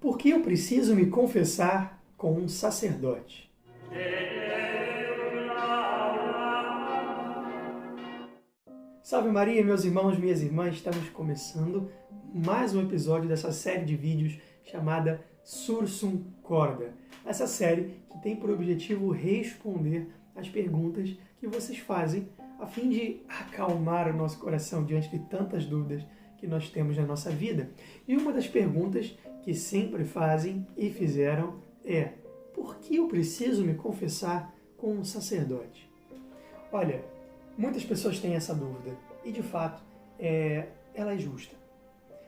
Por que eu preciso me confessar com um sacerdote? Salve Maria, meus irmãos, minhas irmãs, estamos começando mais um episódio dessa série de vídeos chamada Sursum Corda. Essa série que tem por objetivo responder às perguntas que vocês fazem a fim de acalmar o nosso coração diante de tantas dúvidas que nós temos na nossa vida. E uma das perguntas que sempre fazem e fizeram é: por que eu preciso me confessar com um sacerdote? Olha, muitas pessoas têm essa dúvida e, de fato, ela é justa.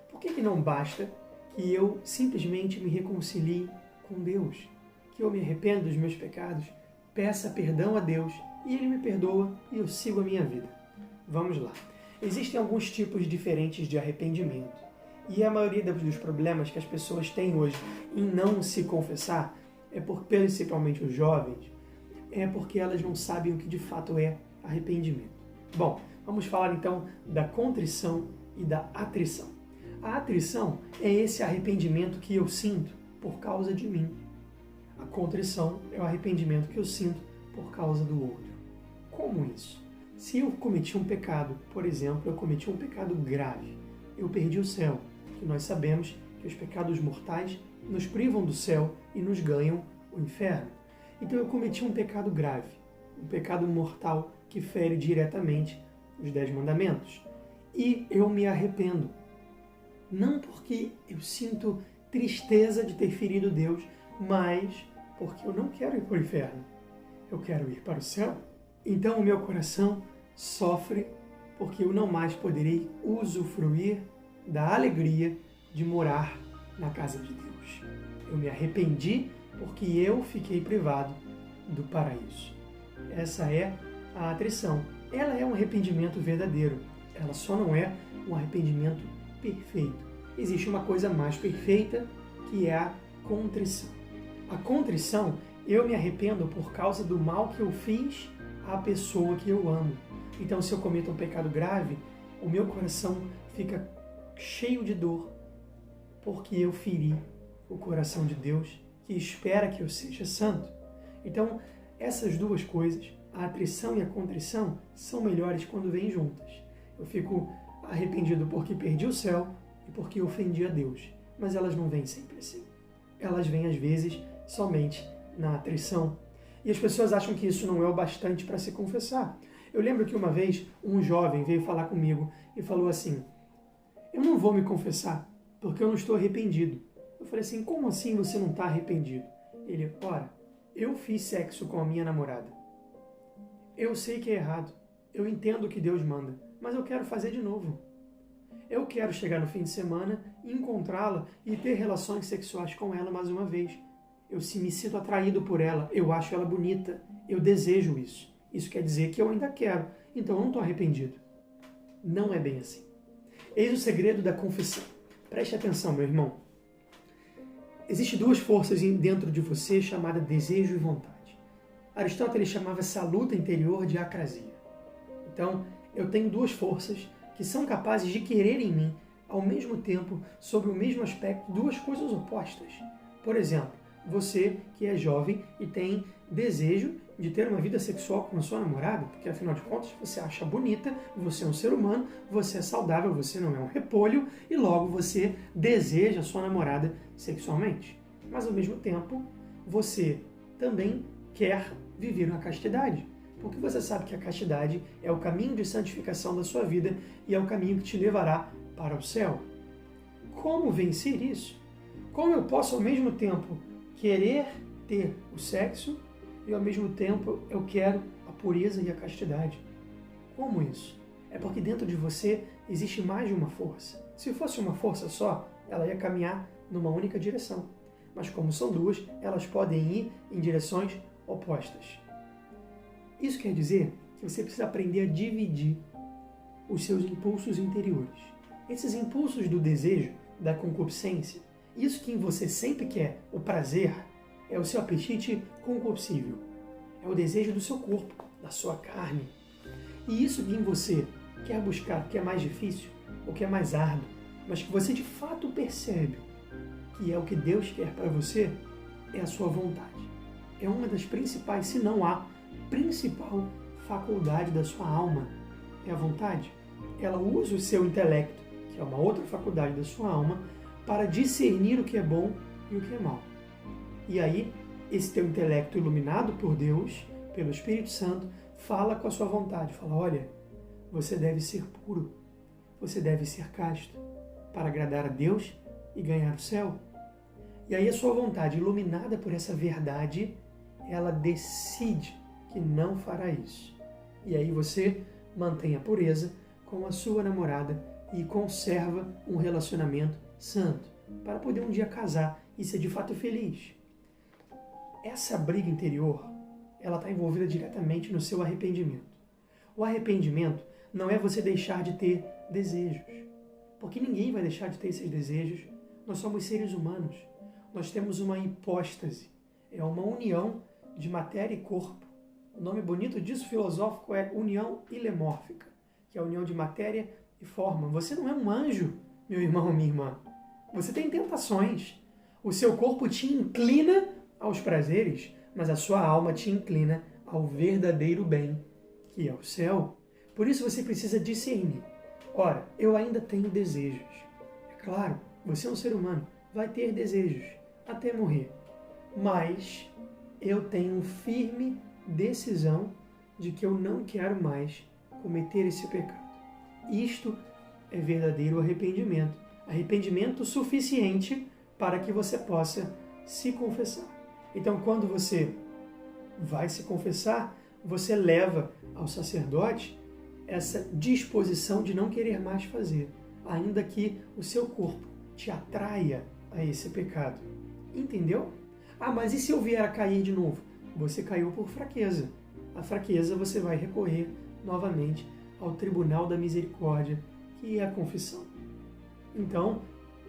Por que não basta que eu simplesmente me reconcilie com Deus? Que eu me arrependo dos meus pecados, peça perdão a Deus e Ele me perdoa e eu sigo a minha vida. Vamos lá. Existem alguns tipos diferentes de arrependimento. E a maioria dos problemas que as pessoas têm hoje em não se confessar, principalmente os jovens, é porque elas não sabem o que de fato é arrependimento. Bom, vamos falar então da contrição e da atrição. A atrição é esse arrependimento que eu sinto por causa de mim. A contrição é o arrependimento que eu sinto por causa do outro. Como isso? Se eu cometi um pecado, por exemplo, eu cometi um pecado grave, eu perdi o céu, que nós sabemos que os pecados mortais nos privam do céu e nos ganham o inferno. Então eu cometi um pecado grave, um pecado mortal que fere diretamente os 10 mandamentos. E eu me arrependo. Não porque eu sinto tristeza de ter ferido Deus, mas porque eu não quero ir para o inferno. Eu quero ir para o céu. Então o meu coração sofre porque eu não mais poderei usufruir da alegria de morar na casa de Deus. Eu me arrependi porque eu fiquei privado do paraíso. Essa é a atrição. Ela é um arrependimento verdadeiro. Ela só não é um arrependimento perfeito. Existe uma coisa mais perfeita, que é a contrição. A contrição, eu me arrependo por causa do mal que eu fiz à pessoa que eu amo. Então, se eu cometo um pecado grave, o meu coração fica cheio de dor, porque eu feri o coração de Deus, que espera que eu seja santo. Então, essas duas coisas, a atrição e a contrição, são melhores quando vêm juntas. Eu fico arrependido porque perdi o céu e porque ofendi a Deus, mas elas não vêm sempre assim. Elas vêm, às vezes, somente na atrição. E as pessoas acham que isso não é o bastante para se confessar. Eu lembro que uma vez um jovem veio falar comigo e falou assim: eu não vou me confessar porque eu não estou arrependido. Eu falei assim: como assim você não está arrependido? Ele: ora, eu fiz sexo com a minha namorada. Eu sei que é errado. Eu entendo o que Deus manda, mas eu quero fazer de novo. Eu quero chegar no fim de semana, encontrá-la e ter relações sexuais com ela mais uma vez. Eu me sinto atraído por ela, eu acho ela bonita, eu desejo isso. Isso quer dizer que eu ainda quero, então eu não estou arrependido. Não é bem assim. Eis o segredo da confissão. Preste atenção, meu irmão. Existem duas forças dentro de você chamadas desejo e vontade. Aristóteles chamava essa luta interior de acrasia. Então, eu tenho duas forças que são capazes de querer em mim, ao mesmo tempo, sobre o mesmo aspecto, duas coisas opostas. Por exemplo, você que é jovem e tem desejo de ter uma vida sexual com a sua namorada, porque afinal de contas você acha bonita, você é um ser humano, você é saudável, você não é um repolho e logo você deseja a sua namorada sexualmente. Mas ao mesmo tempo, você também quer viver uma castidade, porque você sabe que a castidade é o caminho de santificação da sua vida e é o caminho que te levará para o céu. Como vencer isso? Como eu posso ao mesmo tempo querer ter o sexo e ao mesmo tempo eu quero a pureza e a castidade? Como isso? É porque dentro de você existe mais de uma força. Se fosse uma força só, ela ia caminhar numa única direção. Mas como são duas, elas podem ir em direções opostas. Isso quer dizer que você precisa aprender a dividir os seus impulsos interiores. Esses impulsos do desejo, da concupiscência, isso que em você sempre quer, o prazer, é o seu apetite concupiscível. É o desejo do seu corpo, da sua carne. E isso que em você quer buscar, que é mais difícil, ou que é mais árduo, mas que você de fato percebe que é o que Deus quer para você, é a sua vontade. É uma das principais, se não a principal faculdade da sua alma. É a vontade. Ela usa o seu intelecto, que é uma outra faculdade da sua alma, para discernir o que é bom e o que é mal. E aí, esse teu intelecto iluminado por Deus, pelo Espírito Santo, fala com a sua vontade. Fala, olha, você deve ser puro, você deve ser casto, para agradar a Deus e ganhar o céu. E aí a sua vontade, iluminada por essa verdade, ela decide que não fará isso. E aí você mantém a pureza com a sua namorada e conserva um relacionamento santo, para poder um dia casar e ser de fato feliz. Essa briga interior, ela está envolvida diretamente no seu arrependimento. O arrependimento não é você deixar de ter desejos, porque ninguém vai deixar de ter esses desejos. Nós somos seres humanos. Nós temos uma hipóstase, é uma união de matéria e corpo. O nome bonito disso filosófico é união ilemórfica, que é a união de matéria e forma. Você não é um anjo, meu irmão ou minha irmã. Você tem tentações. O seu corpo te inclina aos prazeres, mas a sua alma te inclina ao verdadeiro bem, que é o céu. Por isso você precisa discernir. Ora, eu ainda tenho desejos. É claro, você é um ser humano, vai ter desejos até morrer. Mas eu tenho firme decisão de que eu não quero mais cometer esse pecado. Isto é verdadeiro arrependimento. Arrependimento suficiente para que você possa se confessar. Então, quando você vai se confessar, você leva ao sacerdote essa disposição de não querer mais fazer, ainda que o seu corpo te atraia a esse pecado. Entendeu? Ah, mas e se eu vier a cair de novo? Você caiu por fraqueza. A fraqueza você vai recorrer novamente ao tribunal da misericórdia, que é a confissão. Então,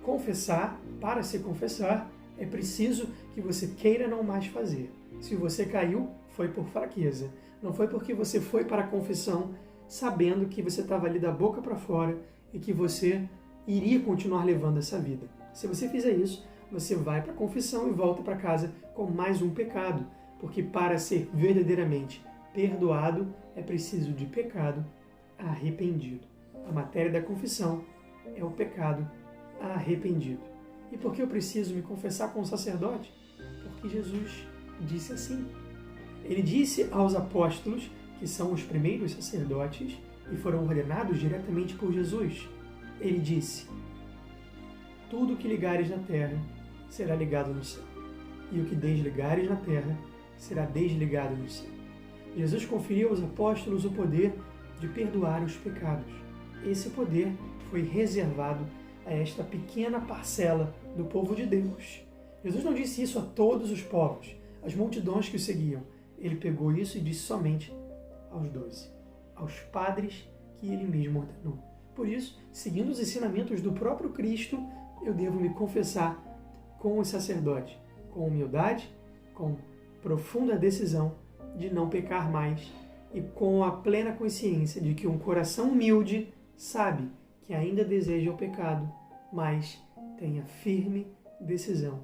confessar, para se confessar, é preciso que você queira não mais fazer. Se você caiu, foi por fraqueza. Não foi porque você foi para a confissão sabendo que você estava ali da boca para fora e que você iria continuar levando essa vida. Se você fizer isso, você vai para a confissão e volta para casa com mais um pecado, porque para ser verdadeiramente perdoado é preciso de pecado arrependido. A matéria da confissão é o pecado arrependido. E por que eu preciso me confessar com o sacerdote? Porque Jesus disse assim. Ele disse aos apóstolos, que são os primeiros sacerdotes e foram ordenados diretamente por Jesus. Ele disse, tudo que ligares na terra será ligado no céu, e o que desligares na terra será desligado no céu. Jesus conferiu aos apóstolos o poder de perdoar os pecados. Esse poder foi reservado a esta pequena parcela do povo de Deus. Jesus não disse isso a todos os povos, as multidões que o seguiam. Ele pegou isso e disse somente aos 12, aos padres que ele mesmo ordenou. Por isso, seguindo os ensinamentos do próprio Cristo, eu devo me confessar com o sacerdote, com humildade, com profunda decisão de não pecar mais e com a plena consciência de que um coração humilde sabe que ainda deseja o pecado, mas tem a firme decisão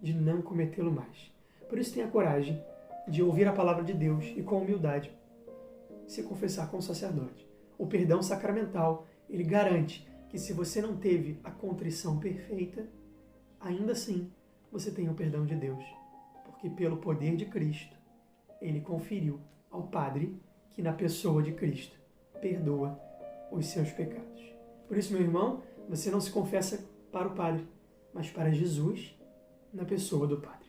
de não cometê-lo mais. Por isso tenha coragem de ouvir a palavra de Deus e com humildade se confessar com o sacerdote. O perdão sacramental, ele garante que se você não teve a contrição perfeita, ainda assim você tem o perdão de Deus, porque pelo poder de Cristo, ele conferiu ao Padre que na pessoa de Cristo perdoa os seus pecados. Por isso, meu irmão, você não se confessa para o Padre, mas para Jesus na pessoa do Padre.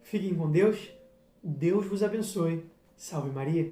Fiquem com Deus, Deus vos abençoe. Salve Maria!